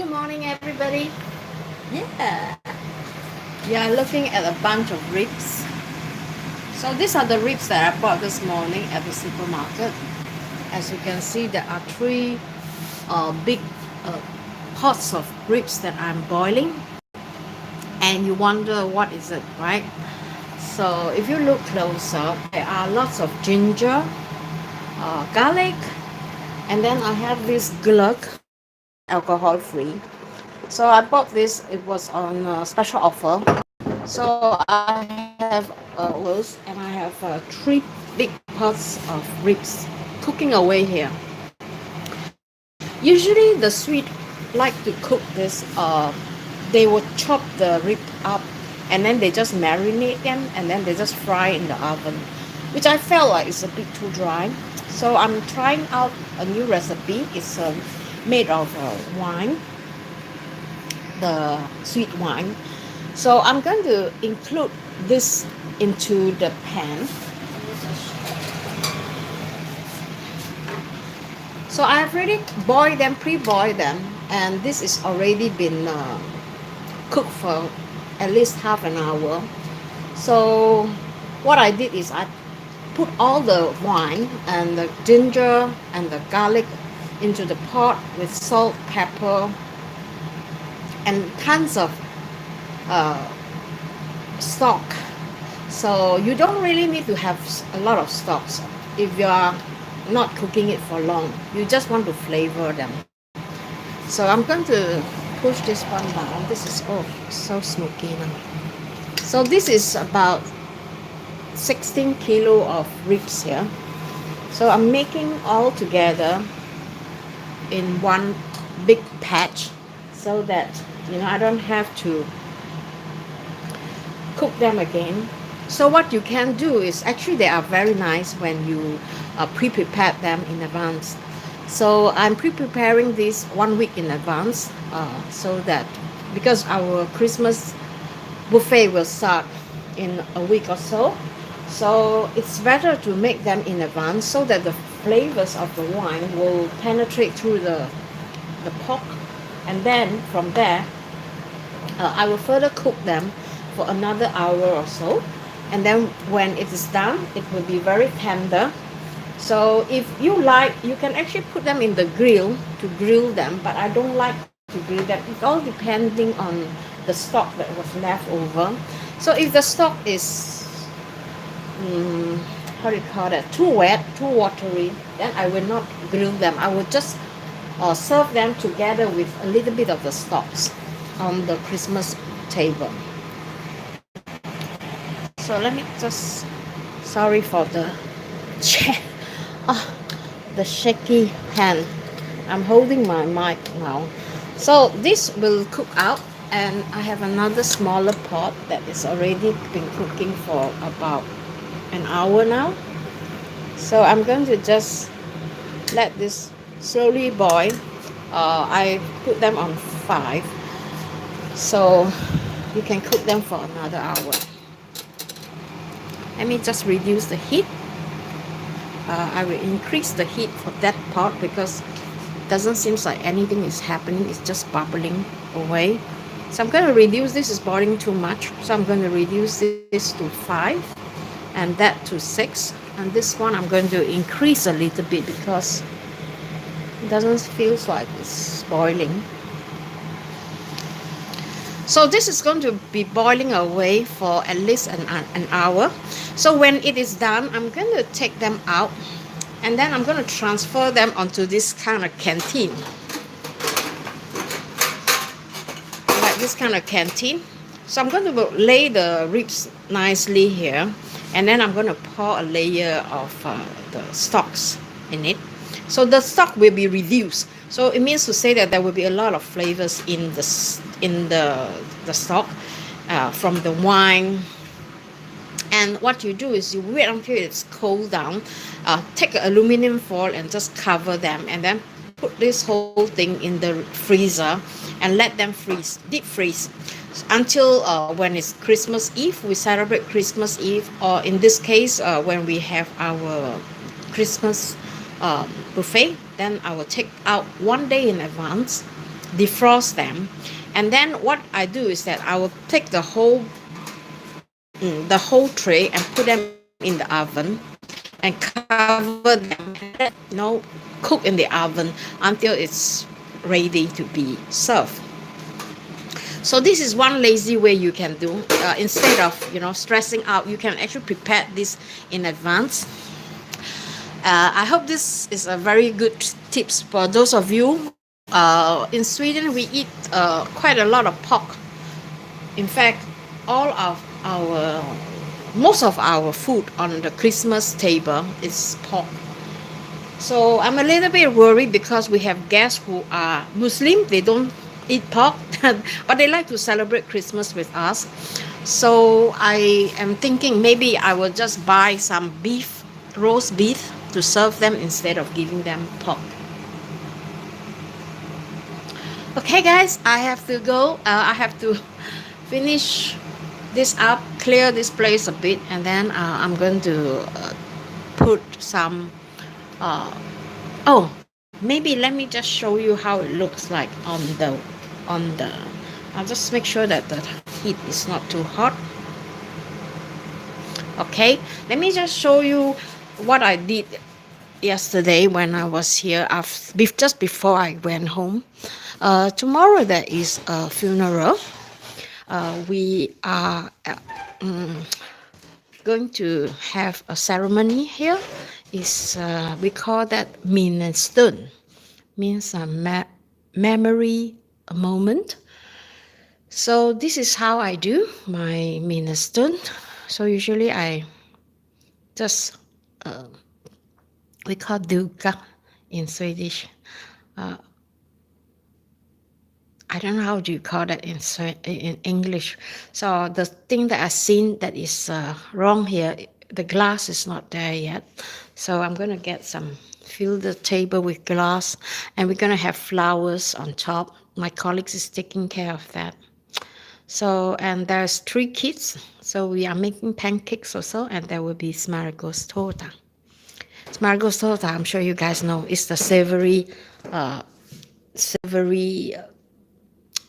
Good morning, everybody. Yeah, you are looking at a bunch of ribs. So these are the ribs that I bought this morning at the supermarket. As you can see, there are three big uh, pots of ribs that I'm boiling, and you wonder what is it, right? So if you look closer, there are lots of ginger, garlic, and then I have this Glögg, alcohol free. So I bought this, it was on special offer. So I have those, and I have three big pots of ribs cooking away here. Usually the Swedes like to cook this, they would chop the rib up and then they just marinate them and then they just fry in the oven, which I felt like is a bit too dry. So I'm trying out a new recipe. It's made of wine, the sweet wine. So I'm going to include this into the pan. So I've already boiled them, pre-boiled them, and this is already been cooked for at least half an hour. So what I did is I put all the wine and the ginger and the garlic into the pot with salt, pepper, and tons of stock. So you don't really need to have a lot of stocks if you are not cooking it for long. You just want to flavor them. So I'm going to push this one down. This is so smoky now. So this is about 16 kilo of ribs here. So I'm making all together in one big patch so that I don't have to cook them again. So what you can do is, actually they are very nice when you pre-prepare them in advance. So I'm pre-preparing this 1 week in advance, so that because our Christmas buffet will start in a week or so. So it's better to make them in advance so that the flavors of the wine will penetrate through the pork, and then from there I will further cook them for another hour or so, and then when it is done it will be very tender. So if you like, you can actually put them in the grill to grill them, but I don't like to grill them. It's all depending on the stock that was left over. So if the stock is how do you call that, too wet, too watery, then I will not grill them. I will just serve them together with a little bit of the stocks on the Christmas table. So let me just, sorry for the the shaky hand. I'm holding my mic now. So this will cook out, and I have another smaller pot that is already been cooking for about an hour now. So I'm going to just let this slowly boil. I put them on 5, so you can cook them for another hour. Let me just reduce the heat. I will increase the heat for that pot because it doesn't seem like anything is happening. It's just bubbling away. So I'm going to reduce, this is boiling too much, so I'm going to reduce this to 5 and that to 6, and this one I'm going to increase a little bit because it doesn't feel like it's boiling. So this is going to be boiling away for at least an hour. So when it is done, I'm going to take them out, and then I'm going to transfer them onto this kind of canteen, like this kind of canteen. So I'm going to lay the ribs nicely here, and then I'm going to pour a layer of the stocks in it. So the stock will be reduced. So it means to say that there will be a lot of flavors in the stock from the wine. And what you do is you wait until it's cooled down, take an aluminum foil and just cover them, and then put this whole thing in the freezer and let them freeze, deep freeze, until when it's Christmas Eve. We celebrate Christmas Eve, or in this case when we have our Christmas buffet, then I will take out 1 day in advance defrost them, and then what I do is that I will take the whole tray and put them in the oven and cover them, and let it, cook in the oven until it's ready to be served. So this is one lazy way you can do. Instead of stressing out, you can actually prepare this in advance. I hope this is a very good tips for those of you. In Sweden, we eat quite a lot of pork. In fact, most of our food on the Christmas table is pork. So I'm a little bit worried because we have guests who are Muslim. They don't eat pork, but they like to celebrate Christmas with us. So I am thinking maybe I will just buy some roast beef, to serve them instead of giving them pork. Okay, guys, I have to go. I have to finish this up, clear this place a bit, and then I'm going to put some. Maybe let me just show you how it looks like on the. I'll just make sure that the heat is not too hot. Okay, let me just show you what I did yesterday when I was here, just before I went home. Tomorrow there is a funeral. We are going to have a ceremony here. We call that minnestund, means a memory moment. So this is how I do my minnestund. So usually I just we call duka in Swedish. I don't know how do you call that in English. So the thing that I've seen that is wrong here, the glass is not there yet. So I'm going to fill the table with glass, and we're going to have flowers on top. My colleagues is taking care of that. So, and there's 3 kids. So we are making pancakes also, and there will be smörgåstårta. Smörgåstårta, I'm sure you guys know, is the savory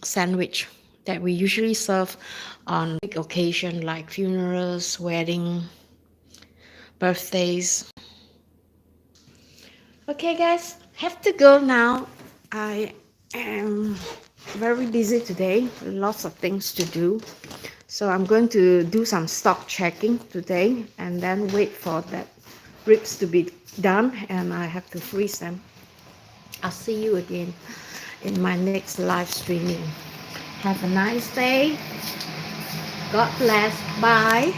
sandwich that we usually serve on big occasion like funerals, wedding, birthdays. Okay, guys, have to go now. I am very busy today, lots of things to do. So I'm going to do some stock checking today and then wait for that ribs to be done, and I have to freeze them. I'll see you again in my next live streaming. Have a nice day. God bless. Bye.